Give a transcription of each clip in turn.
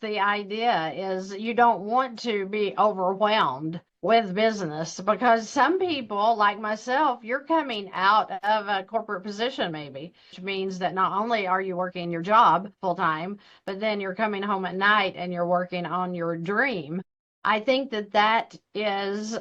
the idea is you don't want to be overwhelmed with business because some people like myself, you're coming out of a corporate position maybe, which means that not only are you working your job full time, but then you're coming home at night and you're working on your dream. I think that that is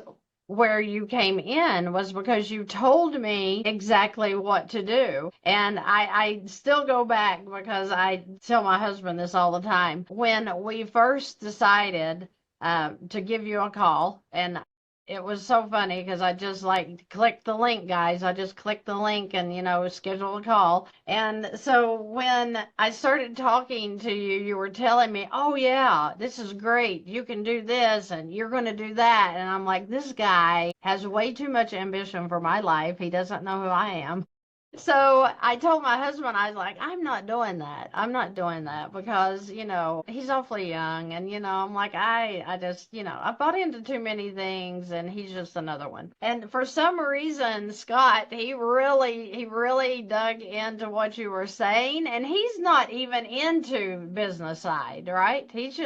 where you came in was because you told me exactly what to do. And I still go back because I tell my husband this all the time. When we first decided to give you a call, and it was so funny because I just like clicked the link, guys. I just clicked the link and, schedule a call. And so when I started talking to you, you were telling me, oh, yeah, this is great. You can do this and you're going to do that. And I'm like, this guy has way too much ambition for my life. He doesn't know who I am. So I told my husband, I was like, I'm not doing that. I'm not doing that because, he's awfully young. And, I'm like, I just, I bought into too many things and he's just another one. And for some reason, Scott, he really dug into what you were saying. And he's not even into business side, right? He's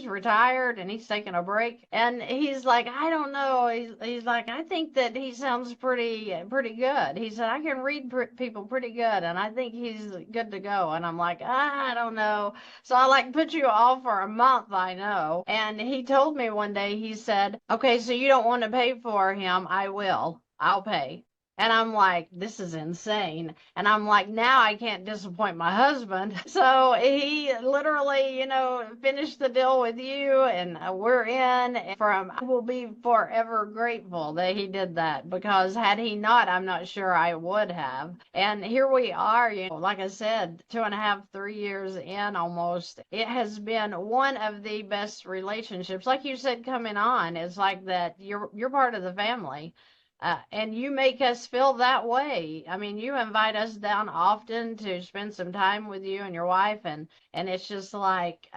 retired and he's taking a break. And he's like, I don't know. He's like, I think that he sounds pretty good. He said, I can read people pretty good and I think he's good to go. And I'm like, I don't know. So I like put you off for a month, I know. And he told me one day, he said, okay, so you don't want to pay for him. I'll pay. And I'm like, this is insane. And I'm like, now I can't disappoint my husband. So he literally, finished the deal with you and we're in I will be forever grateful that he did that because had he not, I'm not sure I would have. And here we are, like I said, 2.5, 3 years in almost. It has been one of the best relationships. Like you said, coming on, it's like that you're part of the family. And you make us feel that way. I mean, you invite us down often to spend some time with you and your wife, and it's just like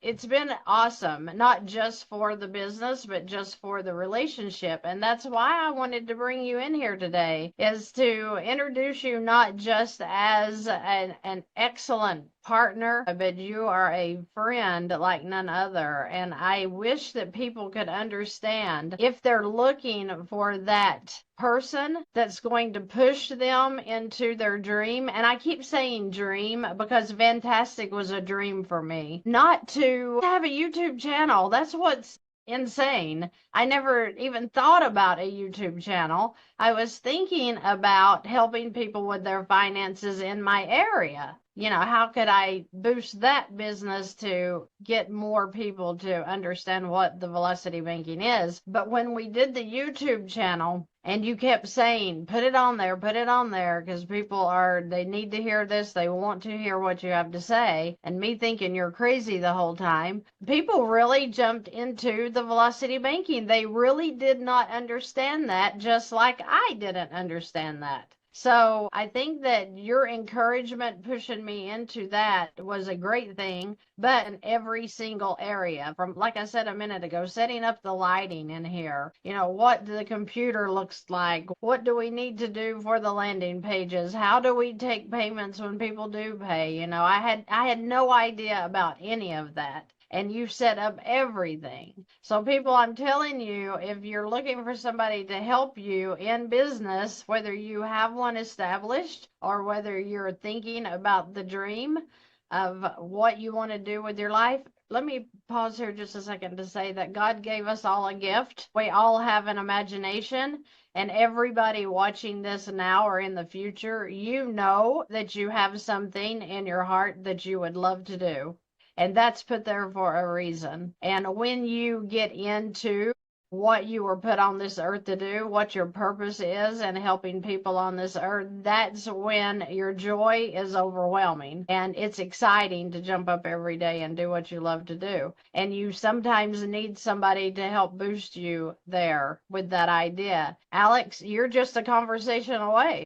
it's been awesome, not just for the business, but just for the relationship. And that's why I wanted to bring you in here today, is to introduce you not just as an excellent partner, but you are a friend like none other. And I wish that people could understand if they're looking for that person that's going to push them into their dream. And I keep saying dream because Fantastic was a dream for me. Not to have a YouTube channel. That's what's insane. I never even thought about a YouTube channel. I was thinking about helping people with their finances in my area. How could I boost that business to get more people to understand what the velocity banking is? But when we did the YouTube channel, and you kept saying, put it on there, because they need to hear this. They want to hear what you have to say. And me thinking you're crazy the whole time. People really jumped into the velocity banking. They really did not understand that, just like I didn't understand that. So I think that your encouragement pushing me into that was a great thing, but in every single area, from, like I said a minute ago, setting up the lighting in here, what the computer looks like, what do we need to do for the landing pages, how do we take payments when people do pay, I had no idea about any of that. And you set up everything. So people, I'm telling you, if you're looking for somebody to help you in business, whether you have one established or whether you're thinking about the dream of what you want to do with your life, let me pause here just a second to say that God gave us all a gift. We all have an imagination. And everybody watching this now or in the future, you know that you have something in your heart that you would love to do. And that's put there for a reason. And when you get into what you were put on this earth to do, what your purpose is, and helping people on this earth, that's when your joy is overwhelming. And it's exciting to jump up every day and do what you love to do. And you sometimes need somebody to help boost you there with that idea. Alex, you're just a conversation away.